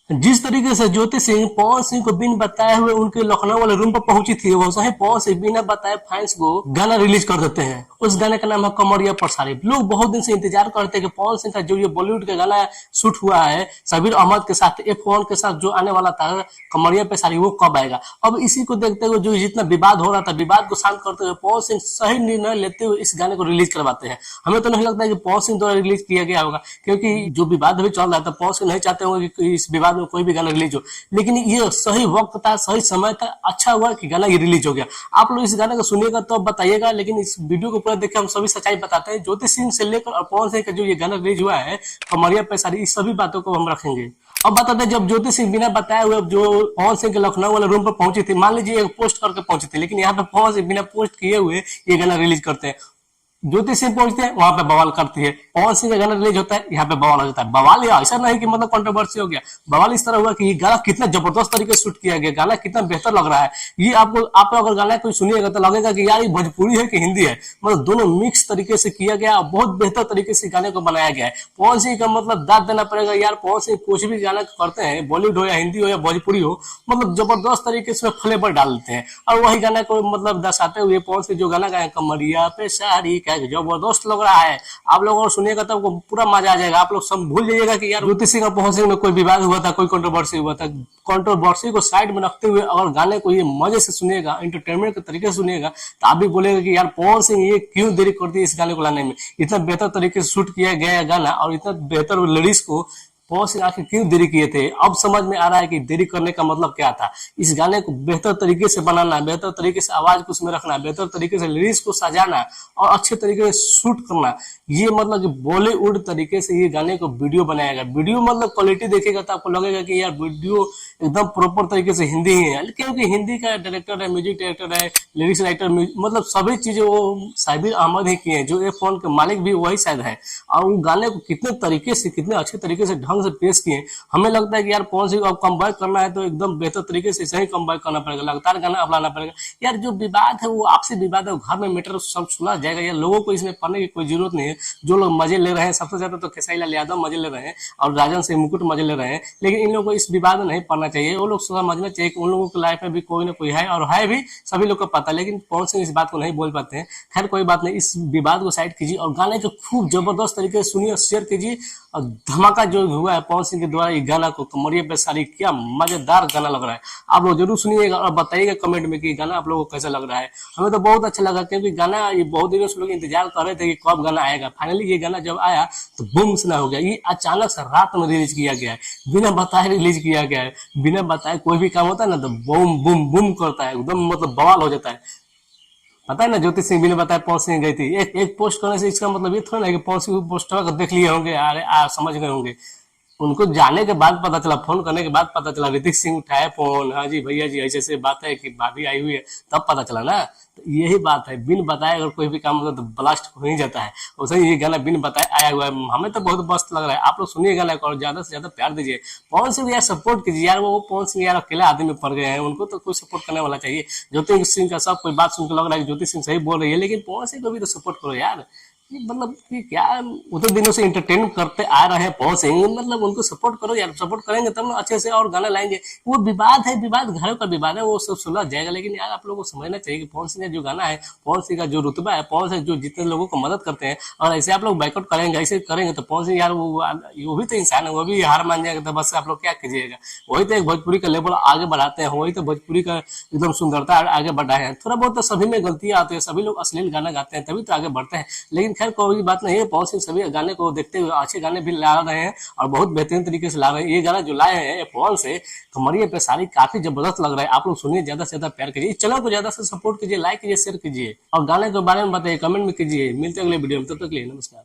जिस तरीके से ज्योति सिंह पवन सिंह को बिन बताए हुए उनके लखनऊ वाले रूम पर पहुंची थी, वैसा ही पवन सिंह बिना बताए फैंस को गाना रिलीज कर देते हैं। उस गाने का नाम है कमरिया पसारी। लोग बहुत दिन से इंतजार करते हैं कि पवन सिंह का जो ये बॉलीवुड का गाना शूट हुआ है शबीर अहमद के साथ, F1 के साथ जो आने वाला था कमरिया पसारी, वो कब आएगा। अब इसी को देखते हुए जो जितना विवाद हो रहा था, विवाद को शांत करते हुए पवन सिंह सही निर्णय लेते हुए इस गाने को रिलीज करवाते हैं। हमें तो नहीं लगता है कि पवन सिंह द्वारा रिलीज किया गया होगा, क्योंकि जो विवाद अभी चल रहा था, पवन सिंह नहीं चाहते होंगे कि इस विवाद में कोई भी गाना रिलीज हो। लेकिन ये सही वक्त था, सही समय था, अच्छा हुआ कि गाना ये रिलीज हो गया। आप लोग इस गाने को सुनिएगा तो बताइएगा, लेकिन इस वीडियो को पूरा देखकर हम सभी सच्चाई बताते हैं। ज्योति सिंह से लेकर और पवन सिंह का जो ये गाना रिलीज हुआ है कमरिया पैसारी, इस सभी बातों को हम रखेंगे। अब बताते हैं, जब ज्योति सिंह बिना बताए हुए जो पवन सिंह के लखनऊ वाले रूम पर पहुंची थी, मान लीजिए एक पोस्ट करके पहुंची थी, लेकिन यहाँ पे पवन सिंह बिना पोस्ट किए हुए ये गाना रिलीज करते हैं। ज्योति सिंह पहुंचते हैं, वहां पे बवाल करती है। पवन सिंह का गाना रिलीज होता है, यहाँ पे बवाल हो जाता है। बवाल या ऐसा नहीं कि मतलब कंट्रोवर्सी हो गया, बवाल इस तरह हुआ कि ये गाना कितना जबरदस्त तरीके से शूट किया गया, गाना कितना बेहतर लग रहा है। ये आपको आप अगर गाना कोई सुनिएगा तो लगेगा कि यार ये भोजपुरी है कि हिंदी है, मतलब दोनों मिक्स तरीके से किया गया, बहुत बेहतर तरीके से गाने को बनाया गया है। पवन सिंह का मतलब दाद देना पड़ेगा यार, पवन सिंह कुछ भी गाना करते हैं, बॉलीवुड हो या हिंदी हो या भोजपुरी हो, मतलब जबरदस्त तरीके से फ्लेवर डाल देते हैं। और वही गाना को मतलब दर्शाते हुए पवन सिंह जो गाना गाए कमरिया पे साड़ी का, जबरदस्त लग रहा है। आप लोग और सुनिएगा तो आपको पूरा मजा आ जाएगा। आप लोग सब भूल जाइएगा कि यार ज्योति सिंह और पवन सिंह में कोई विवाद हुआ था, कोई कंट्रोवर्सी हुआ था। कंट्रोवर्सी को साइड में रखते हुए अगर गाने को ये मजे से सुनिएगा, एंटरटेनमेंट के तरीके से सुनिएगा, तो आप भी बोलेगा कि यार पवन सिंह ये क्यों देरी करती है इस गाने को लाने में। इतना बेहतर तरीके से शूट किया गया गाना और इतना बेहतर लिरिक्स को पवन सिंह आखिर क्यों देरी किए थे। अब समझ में आ रहा है कि देरी करने का मतलब क्या था। इस गाने को बेहतर तरीके से बनाना, बेहतर तरीके से आवाज को उसमें रखना, बेहतर तरीके से लिरिक्स को सजाना और अच्छे तरीके से शूट करना, ये मतलब कि बॉलीवुड तरीके से ये गाने को वीडियो बनाएगा। वीडियो मतलब क्वालिटी देखेगा तो आपको लगेगा कि यार वीडियो एकदम प्रॉपर तरीके से हिंदी ही है, क्योंकि हिंदी का डायरेक्टर है, म्यूजिक डायरेक्टर है, लिरिक्स राइटर, मतलब सभी चीजें वो शबीर अहमद ही किए हैं, जो F1 के मालिक भी वही शायद है। और वो गाने को कितने तरीके से, कितने अच्छे तरीके से ढंग से पेश किए। हमें लगता है कि यार पवन सिंह को अब कम बैक करना है तो एकदम बेहतर तरीके से सही कम बैक करना पड़ेगा, लगातार गाना अब लाना पड़ेगा। यार जो विवाद है वो आपसी विवाद है, वो घर में मैटर सब सुना जाएगा। यार लोगों को इसमें पढ़ने की कोई जरूरत नहीं है। जो लोग मजे ले रहे हैं, सबसे ज्यादा तो खेसारी लाल यादव मजे ले रहे हैं और राजन सिंह मुकुट मजे ले रहे हैं, लेकिन इन लोगों को इस विवाद में नहीं पढ़ना चाहिए। वो लोग समझना चाहिए कि उन लोगों की लाइफ में भी कोई ना कोई है, और है भी, सभी लोग को पता है, लेकिन पवन सिंह इस बात को नहीं बोल पाते हैं। खैर कोई बात नहीं, इस विवाद को साइड कीजिए और गाने को खूब जबरदस्त तरीके से सुनिए और शेयर कीजिए। और धमाका जो हुआ है पवन सिंह के द्वारा ये गाना को कमरिया पे सारी, क्या मजेदार गाना लग रहा है। आप लोग जरूर सुनिएगा और बताइएगा कमेंट में कि गाना आप लोगों को कैसा लग रहा है। हमें तो बहुत अच्छा लगा, क्योंकि गाना ये बहुत दिनों से लोग इंतजार कर रहे थे कि कब गाना आएगा। फाइनली ये गाना जब आया तो बूम सुना हो गया। ये अचानक से रात में रिलीज किया गया है, बिना बताए रिलीज किया गया है। बिना बताए कोई भी काम होता है ना तो बूम बूम बूम करता है, एकदम मतलब बवाल हो जाता है। पता है ना, ज्योति सिंह बिना बताए पवन सिंह गई थी। एक पोस्ट करने से इसका मतलब ये थोड़ा ना कि पवन सिंह पोस्टर देख लिए होंगे, अरे समझ गए होंगे। उनको जाने के बाद पता चला, फोन करने के बाद पता चला, ऋतिक सिंह उठाए फोन, हाँ जी भैया जी ऐसे ऐसे बात है कि भाभी आई हुई है, तब पता चला ना। तो यही बात है, बिन बताए अगर कोई भी काम होता तो ब्लास्ट हो ही जाता है। वैसे ही ये गाना बिन बताए आया हुआ है। हमें तो बहुत मस्त लग रहा है। आप लोग सुनिए गाना को और ज्यादा से ज्यादा प्यार दीजिए। पवन सिंह यार सपोर्ट कीजिए यार, वो पवन सिंह यार अकेला आदमी में पड़ गए हैं, उनको तो कोई सपोर्ट करने वाला चाहिए। ज्योति सिंह का सब कोई बात सुनकर लग रहा है कि ज्योति सिंह सही बोल रही है, लेकिन पवन सिंह को भी तो सपोर्ट करो यार। मतलब कि क्या, वो तो दिनों से इंटरटेन करते आ रहे हैं पवन सिंह, मतलब उनको सपोर्ट करो यार। सपोर्ट करेंगे तब ना अच्छे से और गाना लाएंगे। वो विवाद है, विवाद घरों का विवाद है, वो सब सुलझ जाएगा। लेकिन यार आप लोगों को समझना चाहिए कि पवन सिंह का जो गाना है, पवन सिंह का जो रुतबा है, पवन सिंह जो जितने लोगों को मदद करते हैं, और ऐसे आप लोग बैकआउट करेंगे, ऐसे करेंगे तो पवन सिंह यार वो भी तो इंसान है, वो भी हार मान जाएगा। तो बस आप लोग क्या कीजिएगा, वही तो एक भोजपुरी का लेवल आगे बढ़ाते हैं, वही तो भोजपुरी का एकदम सुंदरता आगे बढ़ाए हैं। थोड़ा बहुत तो सभी में गलतियां आती है, सभी लोग अश्लील गाना गाते हैं तभी तो आगे बढ़ते हैं। लेकिन खैर कोई बात नहीं, पवन सिंह सभी गाने को देखते हुए अच्छे गाने भी ला रहे हैं और बहुत बेहतरीन तरीके से ला रहे हैं। ये गाना जो लाए हैं पवन से कमरिया पे सारी, काफी जबरदस्त लग रहा है। आप लोग सुनिए, ज्यादा से ज्यादा प्यार कीजिए, इस चैनल को ज्यादा से सपोर्ट कीजिए, लाइक कीजिए, शेयर कीजिए और गाने के बारे में बताइए, कमेंट में कीजिए। मिलते हैं अगले वीडियो में, तब तक के लिए नमस्कार।